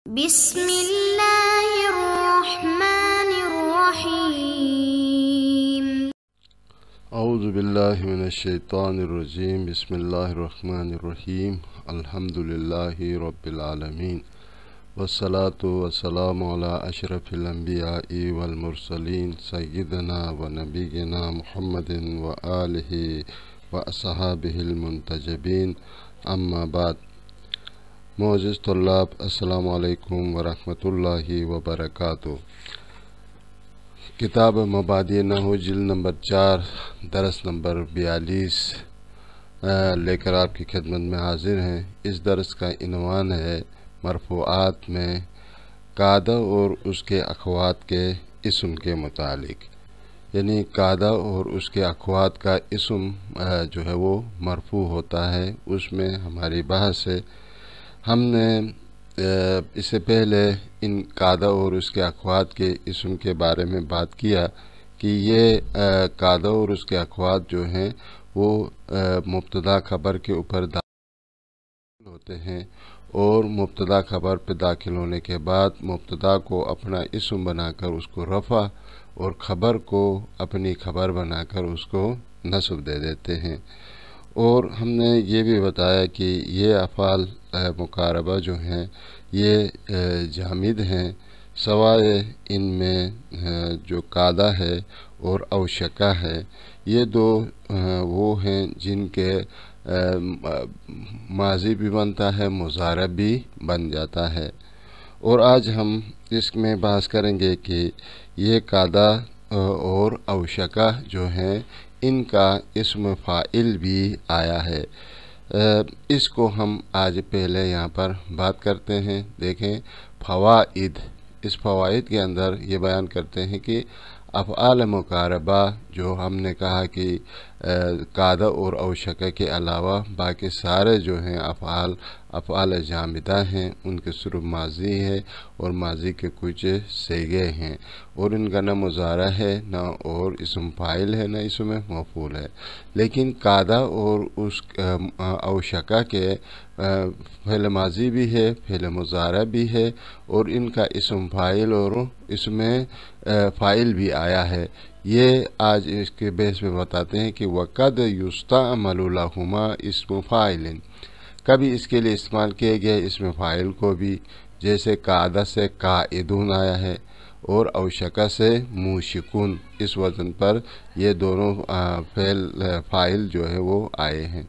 بسم الله الرحمن الرحيم. اعوذ باللہ من الشیطان الرجیم بسم اللہ الرحمن الرحیم الحمد للہ رب العالمین والصلاة والسلام علی اشرف الانبیاء والمرسلین سیدنا و نبینا محمد وآلہ واصحابہ المنتجبین اما بعد. معزز طلاب، السلام علیکم ورحمۃ اللہ وبرکاتہ. کتاب مبادئ نحو جلد نمبر 4 درس نمبر 42 لے کر آپ کی خدمت میں حاضر ہیں. اس درس کا عنوان ہے مرفوعات میں قاعدہ اور اس کے اخوات کے اسم کے متعلق، یعنی قاعدہ اور اس کے اخوات کا اسم جو ہے وہ مرفوع ہوتا ہے. اس میں ہماری بحث ہے. ہم نے اس سے پہلے ان قاعدہ اور اس کے اخوات کے اسم کے بارے میں بات کیا کہ یہ قاعدہ اور اس کے اخوات جو ہیں وہ مبتدا خبر کے اوپر داخل ہوتے ہیں، اور مبتدا خبر پہ داخل ہونے کے بعد مبتدا کو اپنا اسم بنا کر اس کو رفع اور خبر کو اپنی خبر بنا کر اس کو نصب دے دیتے ہیں. اور ہم نے یہ بھی بتایا کہ یہ افعال مقاربہ جو ہیں یہ جامد ہیں، سوائے ان میں جو قاعدہ ہے اور اوشکہ ہے. یہ دو وہ ہیں جن کے ماضی بھی بنتا ہے، مضارع بھی بن جاتا ہے. اور آج ہم اس میں بحث کریں گے کہ یہ قاعدہ اور اوشکہ جو ہیں ان کا اسم فاعل بھی آیا ہے. اس کو ہم آج پہلے یہاں پر بات کرتے ہیں. دیکھیں فوائد، اس فوائد کے اندر یہ بیان کرتے ہیں کہ افعال مقاربہ جو ہم نے کہا کہ قاعدہ اور اوشکہ کے علاوہ باقی سارے جو ہیں افعال جامدہ ہیں، ان کے صرف ماضی ہے اور ماضی کے کچھ صیغے ہیں، اور ان کا نہ مضارع ہے نہ اور اسم فاعل ہے نہ اسم مفعول ہے. لیکن قاعدہ اور اس اوشکہ کے فعل ماضی بھی ہے، فعل مضارع بھی ہے، اور ان کا اسم فاعل اور اسم فاعل بھی آیا ہے. یہ آج اس کے بیس میں بتاتے ہیں کہ وقد یستعمل لہما اسم فاعل، کبھی اس کے لیے استعمال کیے گئے اسم فاعل کو بھی، جیسے قاعدہ سے قائدون آیا ہے اور اوشکہ سے موشکون، اس وزن پر یہ دونوں فاعل جو ہے وہ آئے ہیں.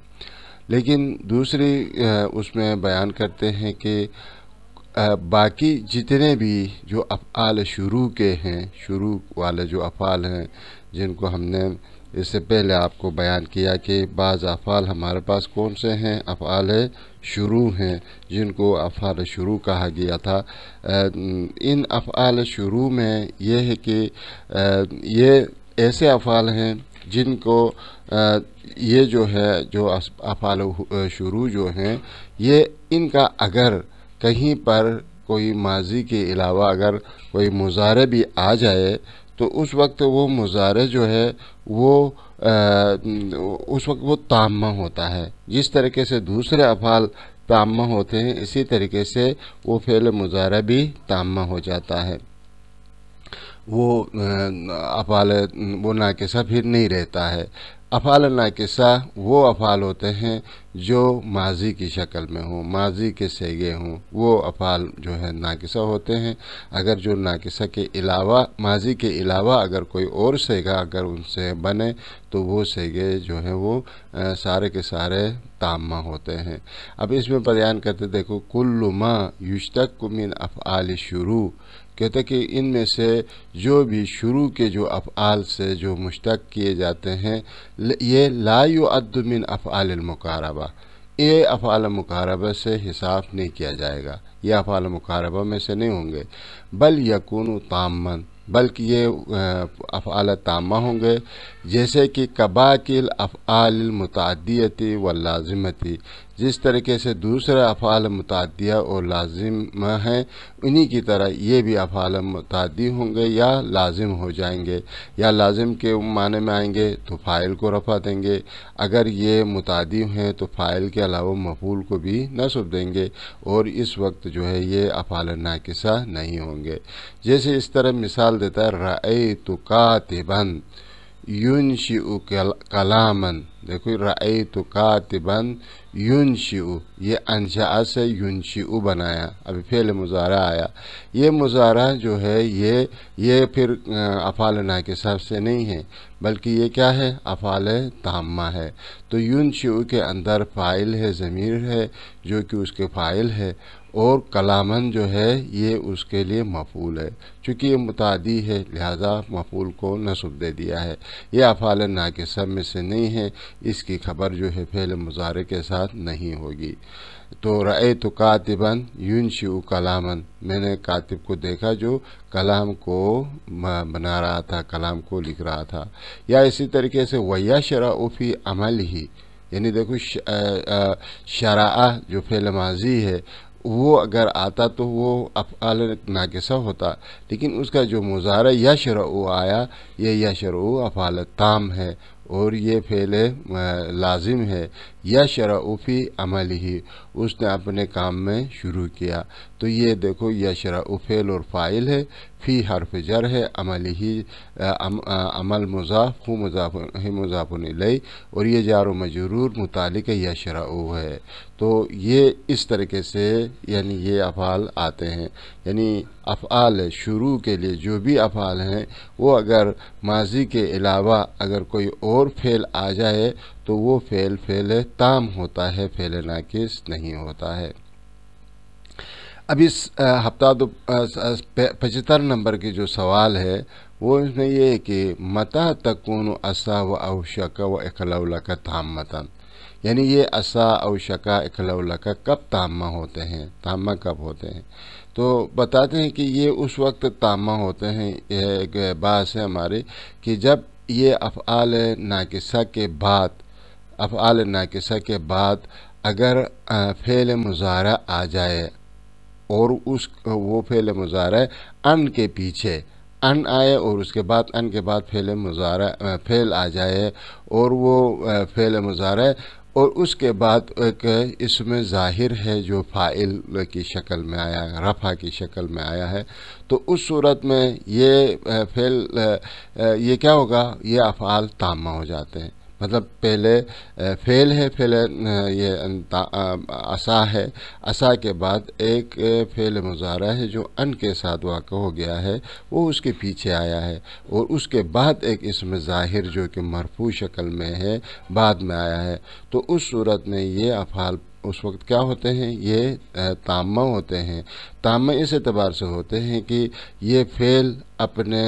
لیکن دوسری اس میں بیان کرتے ہیں کہ باقی جتنے بھی جو افعال شروع کے ہیں، شروع والے جو افعال ہیں جن کو ہم نے اس سے پہلے آپ کو بیان کیا کہ بعض افعال ہمارے پاس کون سے ہیں، افعال شروع ہیں جن کو افعال شروع کہا گیا تھا. ان افعال شروع میں یہ ہے کہ یہ ایسے افعال ہیں جن کو یہ جو ہے جو افعال شروع جو ہیں یہ ان کا اگر کہیں پر کوئی ماضی کے علاوہ اگر کوئی مضارع بھی آ جائے تو اس وقت وہ مضارع جو ہے وہ اس وقت وہ تامہ ہوتا ہے. جس طریقے سے دوسرے افعال تامہ ہوتے ہیں اسی طریقے سے وہ فعل مضارع بھی تامہ ہو جاتا ہے. وہ افعال وہ ناقصہ پھر نہیں رہتا ہے. افعال ناقصہ وہ افعال ہوتے ہیں جو ماضی کی شکل میں ہوں، ماضی کے صیغے ہوں، وہ افعال جو ہے ناقصہ ہوتے ہیں. اگر جو ناقصہ کے علاوہ ماضی کے علاوہ اگر کوئی اور صیغہ اگر ان سے بنے تو وہ صیغے جو ہیں وہ سارے کے سارے تامہ ہوتے ہیں. اب اس میں بیان کرتے دیکھو کل ما یشتق من افعال شروع، کہتے کہ ان میں سے جو بھی شروع کے جو افعال سے جو مشتق کیے جاتے ہیں یہ لا یعد من افعال المقاربہ، یہ افعال مقاربہ سے حساب نہیں کیا جائے گا، یہ افعال مقاربہ میں سے نہیں ہوں گے. بل یکون تامًا، بلکہ یہ افعال تامہ ہوں گے، جیسے کہ کباقی الافعال المتعدیۃ واللازمۃ، جس طریقے سے دوسرے افعال متعدیہ اور لازم ہیں، انہی کی طرح یہ بھی افعال متعدی ہوں گے یا لازم ہو جائیں گے، یا لازم کے معنی میں آئیں گے تو فاعل کو رفع دیں گے، اگر یہ متعدی ہیں تو فاعل کے علاوہ مفعول کو بھی نصب دیں گے، اور اس وقت جو ہے یہ افعال ناقصہ نہیں ہوں گے۔ جیسے اس طرح مثال دیتا ہے رأیت کاتبا ینشئ کلاما، دیکھو رأیت کاتبا ینشئ، یہ انشاء سے ینشئ بنایا، ابھی فعل مضارع آیا، یہ مضارع جو ہے یہ پھر افعال ناقصہ سے نہیں ہے، بلکہ یہ کیا ہے، افعال تامہ ہے۔ تو ینشئ کے اندر فاعل ہے، ضمیر ہے جو کہ اس کے فاعل ہے، اور کلامن جو ہے یہ اس کے لیے مفعول ہے، چونکہ یہ متعدی ہے لہذا مفعول کو نصب دے دیا ہے، یہ افعال ناقصہ میں سے نہیں ہے، اس کی خبر جو ہے فعل مضارع کے ساتھ نہیں ہوگی۔ تو رأیت کاتبا ینشئ کلاما، میں نے کاتب کو دیکھا جو کلام کو بنا رہا تھا، کلام کو لکھ رہا تھا۔ یا اسی طریقے سے وَيَشْرَعُ فِي عَمَلِهِ، یعنی دیکھو شرع جو فعل ماضی ہے وہ اگر آتا تو وہ افعال ناقصہ ہوتا، لیکن اس کا جو مضارع یشرع آیا، یہ یشرع افعال تام ہے اور یہ فعل لازم ہے۔ یشرع فی عملہ، اس نے اپنے کام میں شروع کیا، تو یہ دیکھو یشرع فعل اور فاعل ہے، فی حرف جر ہے، عملہ عمل مضاف، ہو مضاف الیہ، اور یہ جار و مجرور متعلق یشرع ہے۔ تو یہ اس طریقے سے یعنی یہ افعال آتے ہیں، یعنی افعال شروع کے لیے جو بھی افعال ہیں وہ اگر ماضی کے علاوہ اگر کوئی اور فعل آ جائے تو وہ فعل تام ہوتا ہے، فعل ناقص نہیں ہوتا ہے۔ اب اس ہفتہ 75 نمبر کی جو سوال ہے وہ اس میں یہ ہے کہ متى تکون عسا و اوشک و اخلو لک تامۃ، یعنی یہ عسا اوشکا اخلو لک کب تامہ ہوتے ہیں، تامہ کب ہوتے ہیں؟ تو بتاتے ہیں کہ یہ اس وقت تامہ ہوتے ہیں، ایک بات ہے ہمارے کہ جب یہ افعال ناقصہ کے بعد اگر فعل مضارع آ جائے اور وہ فعل مضارع ان کے پیچھے ان آئے اور اس کے بعد ان کے بعد فعل آ جائے اور وہ فعل مضارع اور اس کے بعد ایک اسم ظاہر ہے جو فاعل کی شکل میں آیا ہے، رفع کی شکل میں آیا ہے، تو اس صورت میں یہ فعل یہ کیا ہوگا، یہ افعال تامہ ہو جاتے ہیں۔ مطلب پہلے فعل ہے، فعل یہ عصا ہے، عصا کے بعد ایک فعل مضارع ہے جو ان کے ساتھ واقع ہو گیا ہے، وہ اس کے پیچھے آیا ہے، اور اس کے بعد ایک اسم ظاہر جو کہ مرفوع شکل میں ہے بعد میں آیا ہے، تو اس صورت میں یہ افعال اس وقت کیا ہوتے ہیں، یہ تامہ ہوتے ہیں۔ تامہ اس اعتبار سے ہوتے ہیں کہ یہ فعل اپنے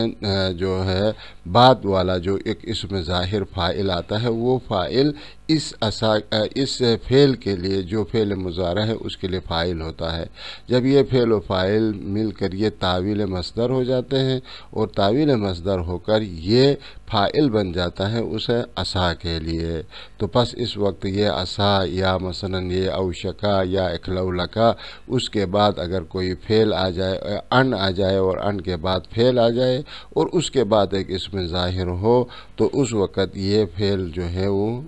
جو ہے بعد والا جو ایک اسم ظاہر فاعل آتا ہے، وہ فاعل اس فعل کے لیے جو فعل مضارع ہے اس کے لیے فاعل ہوتا ہے۔ جب یہ فعل و فاعل مل کر یہ تعویل مصدر ہو جاتے ہیں اور تعویل مصدر ہو کر یہ فاعل بن جاتا ہے اسے عصا کے لیے، تو پس اس وقت یہ عصا یا مثلا یہ اوشکا یا اخلو لکا، اس کے بعد اگر کوئی فعل آ جائے، ان آ جائے اور ان کے بعد فعل آ جائے اور اس کے بعد ایک اسم ظاہر ہو، تو اس وقت یہ فعل جو ہے وہ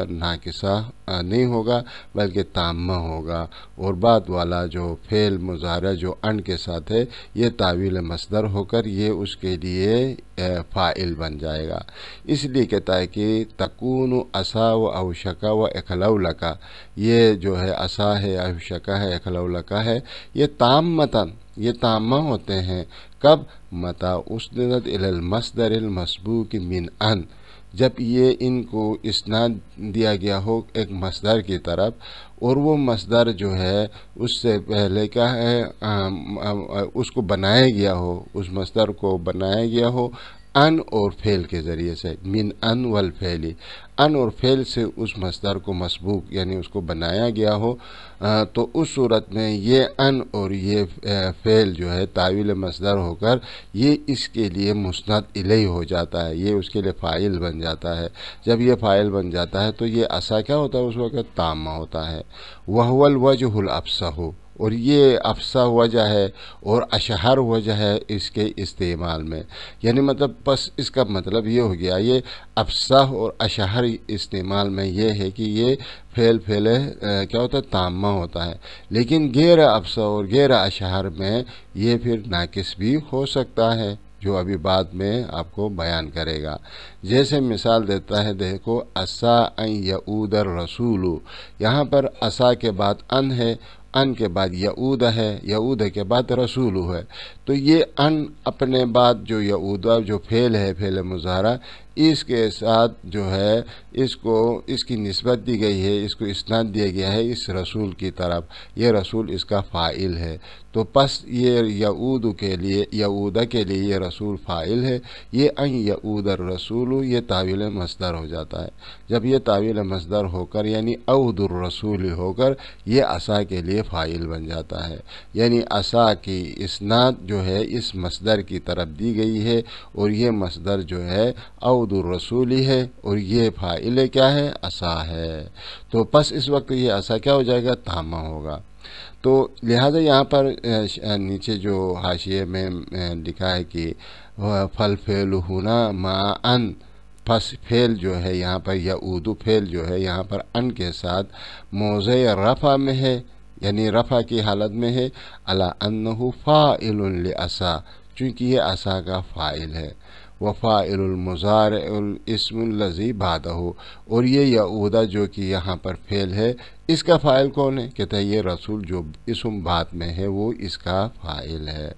ناقصہ نہیں ہوگا بلکہ تامہ ہوگا، اور بعد والا جو فعل مضارع جو ان کے ساتھ ہے یہ تعویل مصدر ہو کر یہ اس کے لیے فاعل بن جائے گا۔ اس لیے کہتا ہے کہ تکون عصا و اوشکا و اخلو لکا، یہ جو ہے عصا ہے، اوشکا ہے، اخلو لکا ہے، یہ تامتاً، یہ تامہ ہوتے ہیں کب، متا اسندت الی المصدر المسبوق من ان، جب یہ ان کو اسناد دیا گیا ہو ایک مصدر کی طرف، اور وہ مصدر جو ہے اس سے پہلے کیا ہے، اس کو بنایا گیا ہو، اس مصدر کو بنایا گیا ہو ان اور فعل کے ذریعے سے، من ان والفعل، ان اور فعل سے اس مصدر کو مسبوق یعنی اس کو بنایا گیا ہو، تو اس صورت میں یہ ان اور یہ فعل جو ہے تاویل مصدر ہو کر یہ اس کے لیے مسند الیہ ہو جاتا ہے، یہ اس کے لیے فاعل بن جاتا ہے۔ جب یہ فاعل بن جاتا ہے تو یہ عصا کیا ہوتا ہے اس وقت؟ تامہ ہوتا ہے۔ وہو الوجہ الافصح، اور یہ افصح وجہ ہے اور اشہر وجہ ہے اس کے استعمال میں، یعنی مطلب بس اس کا مطلب یہ ہو گیا، یہ افصح اور اشہر استعمال میں یہ ہے کہ یہ فعل کیا ہوتا ہے؟ تامہ ہوتا ہے، لیکن غیر افصح اور غیر اشہر میں یہ پھر ناقص بھی ہو سکتا ہے، جو ابھی بعد میں آپ کو بیان کرے گا۔ جیسے مثال دیتا ہے، دیکھو عسیٰ ان یعود الرسول، یہاں پر عسیٰ کے بعد ان ہے، ان کے بعد یعود ہے، یعود کے بعد رسول ہے، تو یہ ان اپنے بعد جو یعود جو فعل ہے، فعل مضارع، اس کے ساتھ جو ہے اس کی نسبت دی گئی ہے، اس کو اسناد دیا گیا ہے اس رسول کی طرف، یہ رسول اس کا فاعل ہے، تو پس یہ یعود کے لیے، یعودہ کے لیے یہ رسول فاعل ہے، یہ ان یعود الرسول یہ تاویل مصدر ہو جاتا ہے۔ جب یہ تاویل مصدر ہو کر یعنی عود الرسول ہو کر یہ عصا کے لیے فاعل بن جاتا ہے، یعنی عصا کی اسناد جو ہے اس مصدر کی طرف دی گئی ہے، اور یہ مصدر جو ہے عود الرسول ہے، اور یہ فاعل کیا ہے؟ عصا ہے، تو پس اس وقت یہ عصا کیا ہو جائے گا؟ تامہ ہوگا۔ تو لہذا یہاں پر نیچے جو حاشیے میں لکھا ہے کہ فالفعل ہنا مع ان، پس فعل جو ہے یہاں پر یعود فعل جو ہے یہاں پر ان کے ساتھ موضع رفع میں ہے، یعنی رفع کی حالت میں ہے، علی انہ فاعل لعصا، چونکہ یہ عصا کا فاعل ہے، وفاعل المضارع الاسم الذی بعدہ، اور یہ یعودہ جو کہ یہاں پر فعل ہے اس کا فاعل کون ہے؟ کہتا ہے یہ رسول جو اسم بعد میں ہے وہ اس کا فاعل ہے،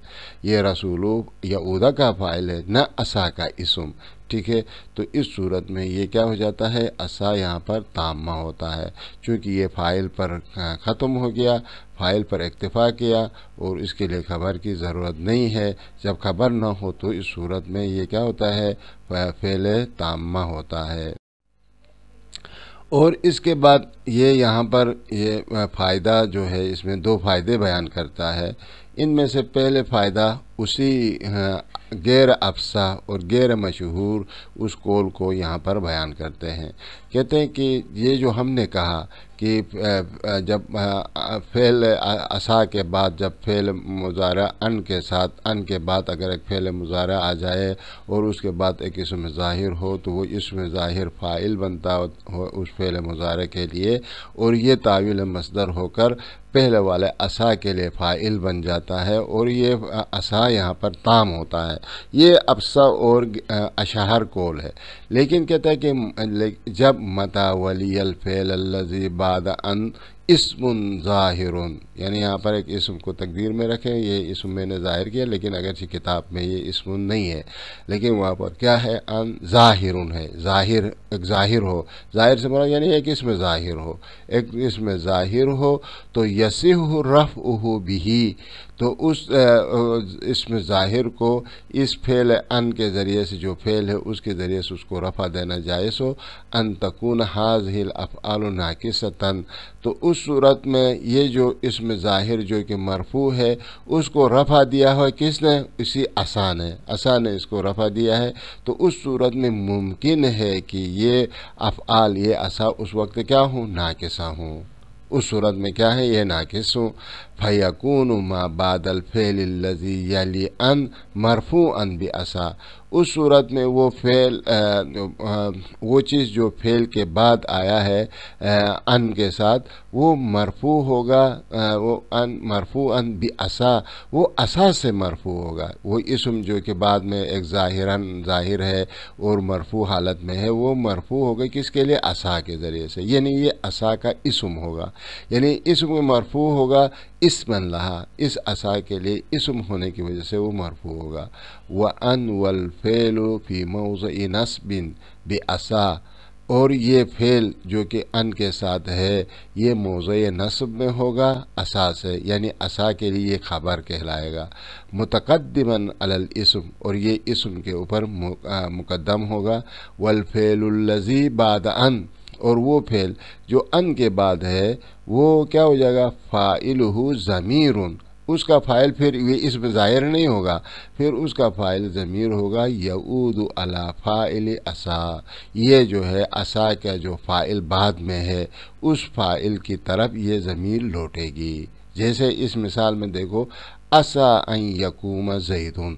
یہ رسول یعودہ کا فاعل ہے، نہ عصا کا اسم، ٹھیک ہے۔ تو اس صورت میں یہ کیا ہو جاتا ہے؟ عصا یہاں پر تامہ ہوتا ہے، چونکہ یہ فاعل پر ختم ہو گیا، فاعل پر اکتفا کیا اور اس کے لیے خبر کی ضرورت نہیں ہے، جب خبر نہ ہو تو اس صورت میں یہ کیا ہوتا ہے؟ فعل تامہ ہوتا ہے۔ اور اس کے بعد یہ یہاں پر یہ فائدہ جو ہے اس میں دو فائدے بیان کرتا ہے، ان میں سے پہلے فائدہ اسی غیر افصح اور غیر مشہور اس قول کو یہاں پر بیان کرتے ہیں، کہتے ہیں کہ یہ جو ہم نے کہا کہ جب فعل عصا کے بعد جب فعل مضارع ان کے ساتھ، ان کے بعد اگر ایک فعل مضارع آ جائے اور اس کے بعد ایک اسم ظاہر ہو تو وہ اسم ظاہر فاعل بنتا ہو اس فعل مضارع کے لیے، اور یہ تاویل مصدر ہو کر پہلے والے عصا کے لیے فاعل بن جاتا ہے، اور یہ عصا یہاں پر تام ہوتا ہے، یہ افصح اور اشہر قول ہے۔ لیکن کہتا ہے کہ جب متی ولی الفعل الذی بعد ان اسم ظاہر، یعنی یہاں پر ایک اسم کو تقدیر میں رکھیں، یہ اسم میں نے ظاہر کیا لیکن اگرچہ کتاب میں یہ اسم نہیں ہے، لیکن وہاں پر کیا ہے؟ ان ظاہر ہے، ظاہر ایک ظاہر ہو، ظاہر سے مراد یعنی ایک اسم ظاہر ہو، ایک اسم ظاہر ہو تو یصح رفعہ بہ، تو اس اسم ظاہر کو اس فعل ان کے ذریعے سے، جو فعل ہے اس کے ذریعے سے اس کو رفع دینا جائز ہو، ان تکون ھذہ الافعال ناقصۃ، تو اس صورت میں یہ جو اسم ظاہر جو کہ مرفوع ہے اس کو رفع دیا ہوا کس نے؟ اسی عصا نے، عصا نے اس کو رفع دیا ہے، تو اس صورت میں ممکن ہے کہ یہ افعال، یہ عصا اس وقت کیا ہوں؟ ناقصہ ہوں، اس صورت میں کیا ہے؟ یہ ناقص ہوں، فَيَكُونُ مَا بَعْدَ الْفِعْلِ الَّذِي يَلِي أَن مَرْفُوعًا بِعَصَا، اس صورت میں وہ فعل وہ چیز جو فعل کے بعد آیا ہے ان کے ساتھ وہ مرفوع ہوگا، وہ ان مرفوعاً بعصا، وہ عصا سے مرفوع ہوگا، وہ اسم جو کہ بعد میں ایک ظاہر ہے اور مرفوع حالت میں ہے، وہ مرفوع ہوگا کس کے لیے؟ عصا کے ذریعے سے، یعنی یہ عصا کا اسم ہوگا، یعنی اسم مرفوع ہوگا اسمًا لہا، اس عصا کے لیے اسم ہونے کی وجہ سے وہ مرفوع ہوگا۔ وَأَن وَالْفِعْلُ فِي مَوْضِعِ نَصْبٍ بِعَصَا، اور یہ فعل جو کہ ان کے ساتھ ہے یہ موضع نصب میں ہوگا عصا سے، یعنی عصا کے لیے یہ خبر کہلائے گا، متقدماً علی الاسم، اور یہ اسم کے اوپر مقدم ہوگا، والفعل الذی بعد ان، اور وہ فعل جو ان کے بعد ہے وہ کیا ہو جائے گا، فاعلہ ضمیر، اس کا فاعل پھر یہ اسم ظاہر نہیں ہوگا، پھر اس کا فاعل ضمیر ہوگا، یعود علی فاعل عصا، یہ جو ہے عصا کا جو فاعل بعد میں ہے اس فاعل کی طرف یہ ضمیر لوٹے گی۔ جیسے اس مثال میں دیکھو، عصا ان یقوم زیدن،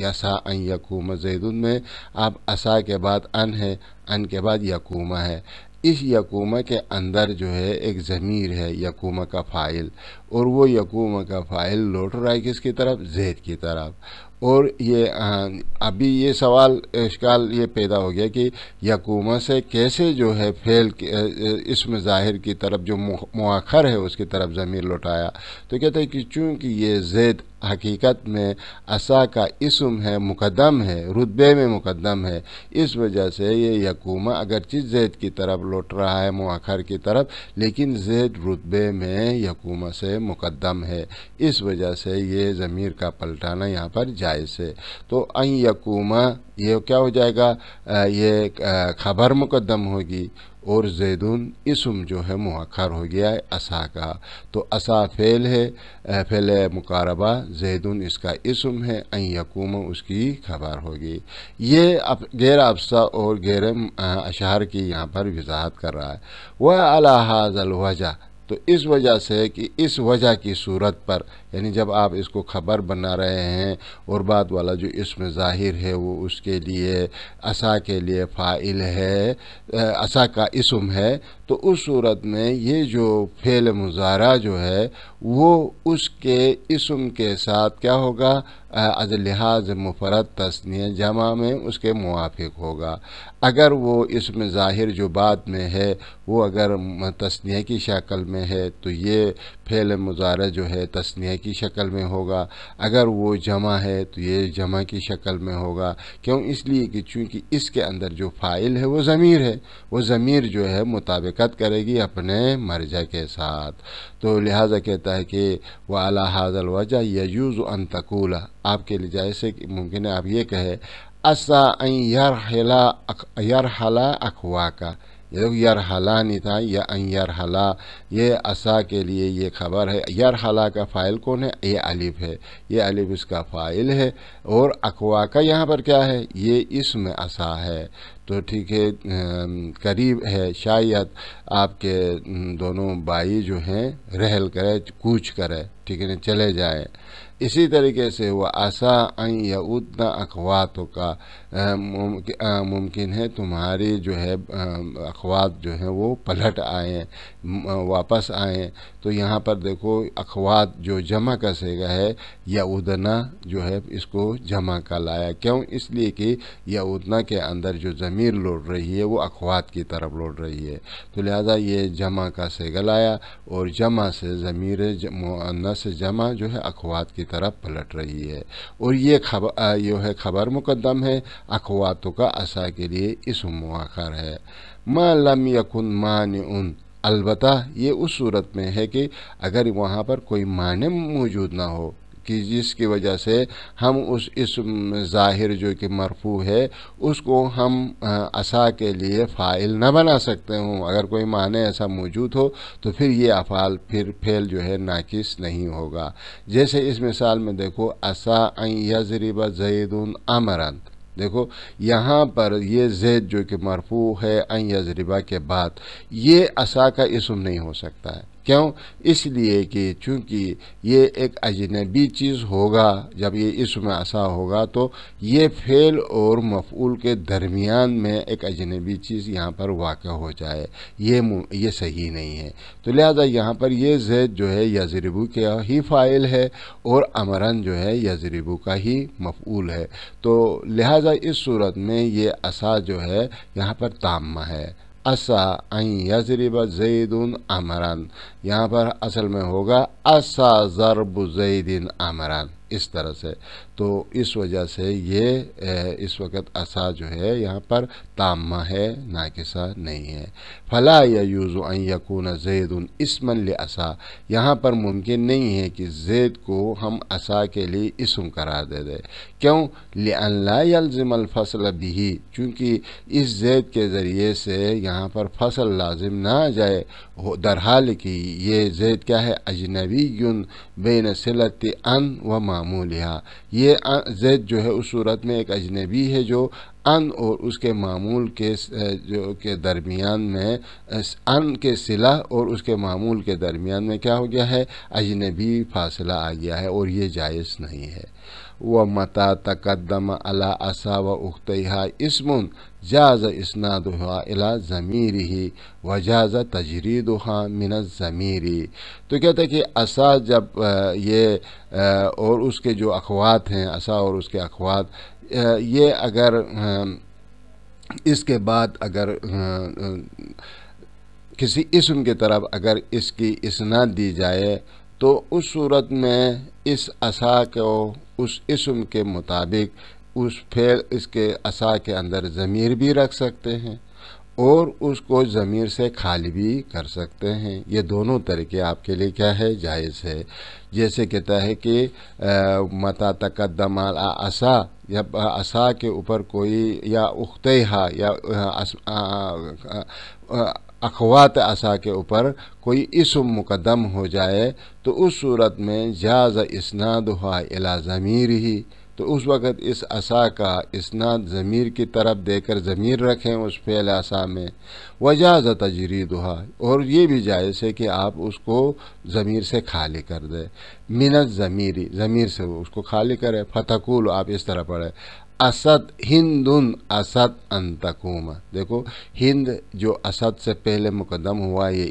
عصا ان یقوم زیدن میں اب عصا کے بعد ان ہے، ان کے بعد یقوم ہے، اس یقومہ کے اندر جو ہے ایک ضمیر ہے یقومہ کا فاعل، اور وہ یقومہ کا فاعل لوٹ رہا ہے کس کی طرف، زید کی طرف۔ اور یہ ابھی یہ سوال اشکال یہ پیدا ہو گیا کہ یقومہ سے کیسے جو ہے فعل اسم ظاہر کی طرف جو مؤخر ہے اس کی طرف ضمیر لوٹایا، تو کہتے ہیں کہ چونکہ یہ زید حقیقت میں عصا کا اسم ہے، مقدم ہے، رتبے میں مقدم ہے، اس وجہ سے یہ یقومہ اگرچہ زید کی طرف لوٹ رہا ہے مؤخر کی طرف، لیکن زید رتبے میں یقومہ سے مقدم ہے، اس وجہ سے یہ ضمیر کا پلٹانا یہاں پر جائز ہے۔ تو ان یقومہ یہ کیا ہو جائے گا، یہ خبر مقدم ہوگی، اور زیدون اسم جو ہے مؤخر ہو گیا ہے عصا کا، تو عصا فعل ہے، فعل مقاربہ، زیدون اس کا اسم ہے، ان یقوم اس کی خبر ہوگی۔ یہ غیر افصح اور غیر اشہر کی یہاں پر وضاحت کر رہا ہے۔ وَعَلَى هَذَا الْوَجْهِ، تو اس وجہ سے کہ اس وجہ کی صورت پر، یعنی جب آپ اس کو خبر بنا رہے ہیں اور بعد والا جو اسم ظاہر ہے وہ اس کے لیے عصا کے لیے فاعل ہے، عصا کا اسم ہے، تو اس صورت میں یہ جو فعل مضارع جو ہے وہ اس کے اسم کے ساتھ کیا ہوگا، از لحاظ مفرد تثنیہ جمع میں اس کے موافق ہوگا۔ اگر وہ اسم ظاہر جو بعد میں ہے وہ اگر تثنیہ کی شکل میں ہے تو یہ فعل مضارع جو ہے تثنیہ کی شکل میں ہوگا، اگر وہ جمع ہے تو یہ جمع کی شکل میں ہوگا۔ کیوں؟ اس لیے کہ چونکہ اس کے اندر جو فاعل ہے وہ ضمیر ہے، وہ ضمیر جو ہے مطابقت کرے گی اپنے مرجع کے ساتھ، تو لہٰذا کہتا ہے کہ وَعَلَى هَذَا الْوَجْهِ يَجُوزُ أَن تَقُولَ، آپ کے لیے جائز ہے کہ ممکن ہے آپ یہ کہے عَسَىٰ أَن يَرْحَلَ أَخْوَاكَ، یرحلا نہیں تھا، یا ان یرحلا، یہ عصا کے لیے یہ خبر ہے، یرحلا کا فاعل کون ہے، یہ الف ہے، یہ الف اس کا فاعل ہے، اور اقوا کا یہاں پر کیا ہے، یہ اسم عصا ہے، تو ٹھیک ہے، قریب ہے شاید آپ کے دونوں بھائی جو ہیں رحل کرے، کوچ کرے، ٹھیک ہے، چلے جائیں۔ اسی طریقے سے وہ عصا ان یعودن اخواتک، ممکن ہے تمہاری جو ہے اخوات جو ہیں وہ پلٹ آئیں، واپس آئیں، تو یہاں پر دیکھو اخوات جو جمع کا صیغہ ہے، یعودنا جو ہے اس کو جمع کا لایا، کیوں؟ اس لیے کہ یعودنا کے اندر جو ضمیر لوٹ رہی ہے وہ اخوات کی طرف لوٹ رہی ہے، تو لہذا یہ جمع کا صیغہ لایا، اور جمع سے ضمیر مؤنث جمع جو ہے اخوات کی طرف پلٹ رہی ہے، اور یہ خبر مقدم ہے، اخواتوں کا عصا کے لیے اسم مؤخر ہے۔ ما لم یکن مانع، البتہ یہ اس صورت میں ہے کہ اگر وہاں پر کوئی مانع موجود نہ ہو کہ جس کی وجہ سے ہم اس اسم ظاہر جو کہ مرفوع ہے اس کو ہم عصا کے لیے فاعل نہ بنا سکتے ہوں، اگر کوئی معنی ایسا موجود ہو تو پھر یہ افعال پھر فعل جو ہے ناقص نہیں ہوگا۔ جیسے اس مثال میں دیکھو عصا ان یضرب زید عمرا، دیکھو یہاں پر یہ زید جو کہ مرفوع ہے ان یضربہ کے بعد، یہ عصا کا اسم نہیں ہو سکتا ہے، کیوں؟ اس لیے کہ چونکہ یہ ایک اجنبی چیز ہوگا، جب یہ اسم عصا ہوگا تو یہ فعل اور مفعول کے درمیان میں ایک اجنبی چیز یہاں پر واقع ہو جائے، یہ صحیح نہیں ہے، تو لہذا یہاں پر یہ زید جو ہے یضربو کا ہی فاعل ہے اور امرن جو ہے یضربو کا ہی مفعول ہے، تو لہذا اس صورت میں یہ عصا جو ہے یہاں پر تامہ ہے، عصا ان یضرب زید عمرا، یہاں پر اصل میں ہوگا عصا ضرب زید عمرا، اس طرح سے، تو اس وجہ سے یہ اس وقت عصا جو ہے یہاں پر تامہ ہے، ناقصہ نہیں ہے۔ فلا یجوز ان یکون زید اسما لعصا، یہاں پر ممکن نہیں ہے کہ زید کو ہم عصا کے لیے اسم قرار دے دے۔ کیوں؟ لأن لا یلزم الفصل به، چونکہ اس زید کے ذریعے سے یہاں پر فصل لازم نہ آ جائے، در حال کہ یہ زید کیا ہے؟ اجنبی بین صلت ان و معمولها، یہ زید جو ہے اس صورت میں ایک اجنبی ہے جو ان اور اس کے معمول کے درمیان میں، ان کے صلہ اور اس کے معمول کے درمیان میں کیا ہو گیا ہے؟ اجنبی فاصلہ آ گیا ہے، اور یہ جائز نہیں ہے۔ وَمَتَى تَقَدَّمَ عَلَى عَصَا وَأُخْتَيْهَا اسْمٌ جَازَ إِسْنَادُهَا إِلَى ضَمِيرِهِ وَجَازَ تَجْرِيدُهَا مِنَ الضَّمِيرِ، تو کہتا ہے کہ عصا جب یہ اور اس کے جو اخوات ہیں، عصا اور اس کے اخوات، یہ اگر اس کے بعد اگر کسی اسم کی طرف اگر اس کی اسناد دی جائے تو اس صورت میں اس عصا کو اس اسم کے مطابق اس کے عصا کے اندر ضمیر بھی رکھ سکتے ہیں اور اس کو ضمیر سے خالی بھی کر سکتے ہیں۔ یہ دونوں طریقے آپ کے لیے کیا ہے؟ جائز ہے۔ جیسے کہتا ہے کہ متا تقدم عصا، جب عصا کے اوپر کوئی یا اختیہا یا اخوات عصا کے اوپر کوئی اسم مقدم ہو جائے تو اس صورت میں جاز اسنادها الی ضمیرہ، تو اس وقت اس عصا کا اسناد ضمیر کی طرف دے کر ضمیر رکھیں اس فعل عصا میں، وجاز تجریدها، اور یہ بھی جائز ہے کہ آپ اس کو ضمیر سے خالی کر دیں، من الضمیر، ضمیر سے اس کو خالی کریں، فتقول، آپ اس طرح پڑھیں اسد ہندن اسد ان تقوم، دیکھو ہند جو اسد سے پہلے مقدم ہوا، یہ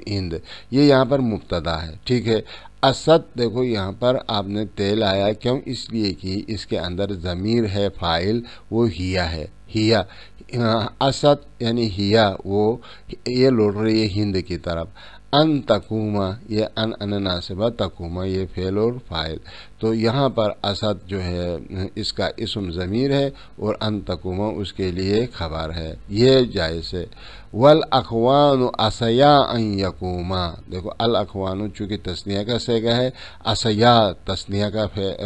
ہند، یہ یہاں پر مبتدا ہے، ٹھیک ہے۔ اسد دیکھو یہاں پر آپ نے تیل آیا، کیوں؟ اس لیے کہ اس کے اندر ضمیر ہے، فاعل وہ ہیا ہے، ہیا، اسد یعنی ہیا، وہ یہ لوٹ رہی ہے ہند کی طرف۔ ان تقوما، یہ ان ناصبہ، تقوما یہ فعل اور فاعل، تو یہاں پر اسد جو ہے اس کا اسم ضمیر ہے اور ان تقوما اس کے لیے خبر ہے، یہ جائز ہے۔ والاخوان عصیا ان یقوما، دیکھو الاخوان چونکہ تثنیہ کا صیغہ ہے، عصیا تثنیہ کا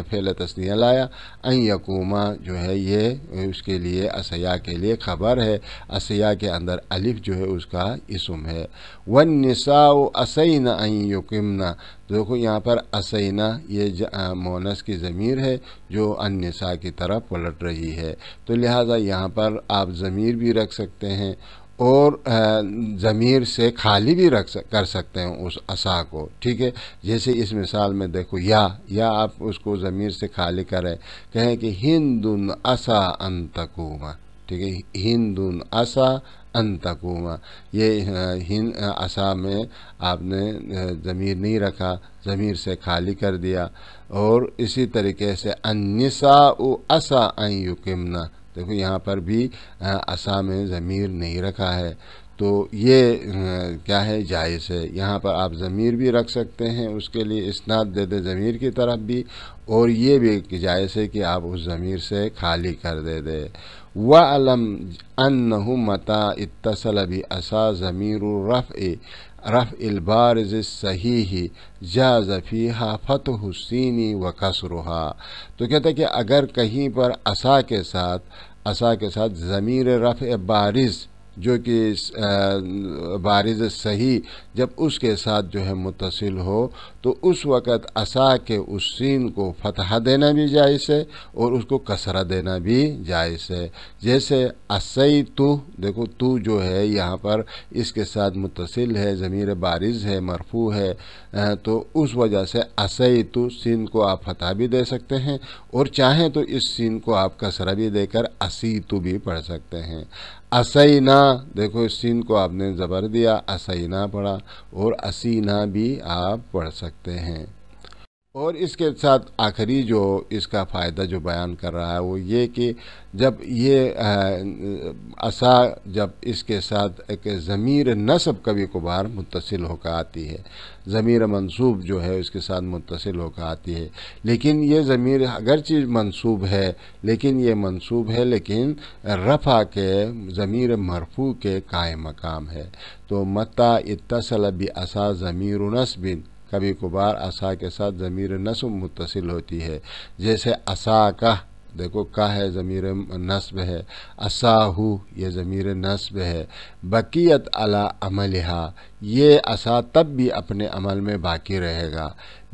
فعل تثنیہ لایا، ان یقوما جو ہے یہ اس کے لیے عصیا کے لیے خبر ہے، عصیا کے اندر الف جو ہے اس کا اسم ہے۔ والنساء عصینا ان یقمنا، دیکھو یہاں پر عصینا یہ مؤنث کی ضمیر ہے جو النساء کی طرف پلٹ رہی ہے، تو لہٰذا یہاں پر آپ ضمیر بھی رکھ سکتے ہیں اور ضمیر سے خالی بھی کر سکتے ہیں اس عصا کو، ٹھیک ہے۔ جیسے اس مثال میں دیکھو یا آپ اس کو ضمیر سے خالی کریں، کہیں کہ ہندن عصا ان تقوم، ٹھیک ہے، ہندن عصا ان تقوم، یہ عصا میں آپ نے ضمیر نہیں رکھا، ضمیر سے خالی کر دیا۔ اور اسی طریقے سے النساء عصا ان یقمنا، دیکھو یہاں پر بھی عصا میں ضمیر نہیں رکھا ہے، تو یہ کیا ہے؟ جائز ہے۔ یہاں پر آپ ضمیر بھی رکھ سکتے ہیں، اس کے لیے اسناد دے دیں ضمیر کی طرف بھی، اور یہ بھی جائز ہے کہ آپ اس ضمیر سے خالی کر دے دیں۔ وَعْلَمْ أَنَّهُ مَتَى اتصل بعصا ضمیر رفع البارز الصحیح جاز فیہا فتح السین وکسرها، تو کہتا ہے کہ اگر کہیں پر عصا کے ساتھ ضمیر رفع بارز جو کہ بارز صحیح جب اس کے ساتھ جو ہے متصل ہو تو اس وقت عصا کے اس سین کو فتح دینا بھی جائز ہے اور اس کو کسرہ دینا بھی جائز ہے۔ جیسے عصیتو، دیکھو تو جو ہے یہاں پر اس کے ساتھ متصل ہے، ضمیر بارز ہے، مرفوع ہے، تو اس وجہ سے عصیتو سین کو آپ فتح بھی دے سکتے ہیں اور چاہیں تو اس سین کو آپ کسرہ بھی دے کر عصیتو بھی پڑھ سکتے ہیں۔ عصینا، دیکھو اس سین کو آپ نے زبر دیا، عصینا پڑھا، اور عصینا بھی آپ پڑھ سکتے ہیں۔ اور اس کے ساتھ آخری جو اس کا فائدہ جو بیان کر رہا ہے وہ یہ کہ جب یہ عصا جب اس کے ساتھ ایک ضمیر نصب کبھی کبھار متصل ہو کر آتی ہے، ضمیر منصوب جو ہے اس کے ساتھ متصل ہو کر آتی ہے، لیکن یہ ضمیر اگرچہ منصوب ہے لیکن یہ منصوب ہے لیکن رفع کے ضمیر مرفوع کے قائم مقام ہے۔ تو متى اتصل بعصا ضمیر نصب، کبھی کبھار عصا کے ساتھ ضمیر نصب متصل ہوتی ہے، جیسے عصا کا، دیکھو کا ہے ضمیر نصب ہے، عصاہو یہ ضمیر نصب ہے، بقیت علی عملہا یہ عصا تب بھی اپنے عمل میں باقی رہے گا،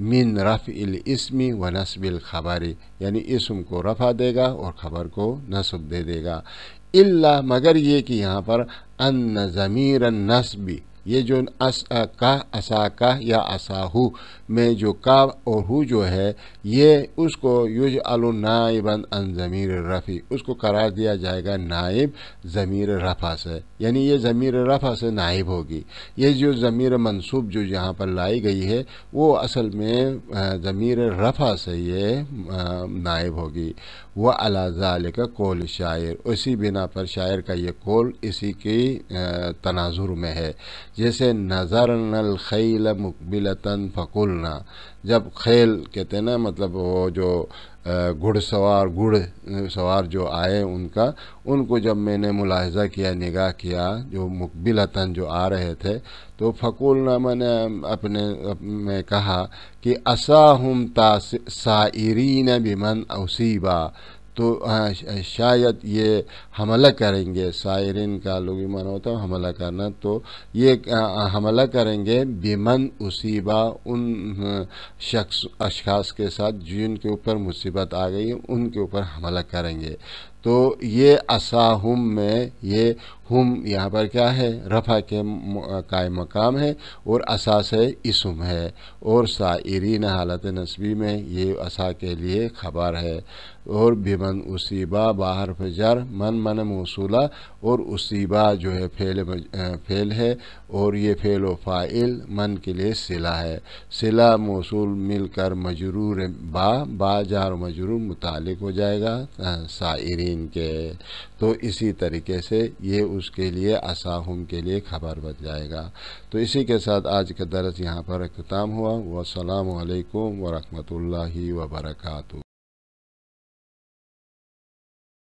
من رفع الاسم و نصب الخبر یعنی اسم کو رفع دے گا اور خبر کو نصب دے دے گا، الا مگر یہ کہ یہاں پر ان ضمیر النصب یہ جو عصا کا یا عصاہو میں جو کا اور ہو جو ہے یہ اس کو یجعل نائبا عن ضمیر الرفع اس کو قرار دیا جائے گا نائب ضمیر رفع سے، یعنی یہ ضمیر رفع سے نائب ہوگی۔ یہ جو ضمیر منصوب جو یہاں پر لائی گئی ہے وہ اصل میں ضمیر رفع سے یہ نائب ہوگی۔ وعلی ذالک قول شاعر، اسی بنا پر شاعر کا یہ قول اسی کی تناظر میں ہے، جیسے نظرنا الخیل مقبلتا فقلنا، جب خیل کہتے ہیں نا مطلب وہ جو گھڑ سوار جو آئے ان کو جب میں نے ملاحظہ کیا، نگاہ کیا، جو مقبلتاً جو آ رہے تھے، تو فقلنا میں نے میں کہا کہ عصاہم سائرین بمن اصیبا، تو شاید یہ حملہ کریں گے، سائرین کا لغوی معنی ہوتا ہے حملہ کرنا، تو یہ حملہ کریں گے بمن اصیبا ان اشخاص کے ساتھ جن کے اوپر مصیبت آ گئی ان کے اوپر حملہ کریں گے۔ تو یہ عصاہم میں یہ ہم یہاں پر کیا ہے، رفع کے قائم مقام ہے اور عصا سے اسم ہے، اور سائرین حالت نصبی میں یہ عصا کے لیے خبر ہے، اور بمن اصیبا باحرف جر من موصولہ، اور اصیبا جو ہے فعل ہے، اور یہ فعل و فاعل من کے لیے صلہ ہے، صلہ موصول مل کر مجرور با جار و مجرور متعلق ہو جائے گا سائرین کے، تو اسی طریقے سے یہ اس کے لیے عصاہم کے لیے خبر بن جائے گا۔ تو اسی کے ساتھ آج کا درس یہاں پر اختتام ہوا۔ والسلام علیکم ورحمۃ اللہ وبرکاتہ۔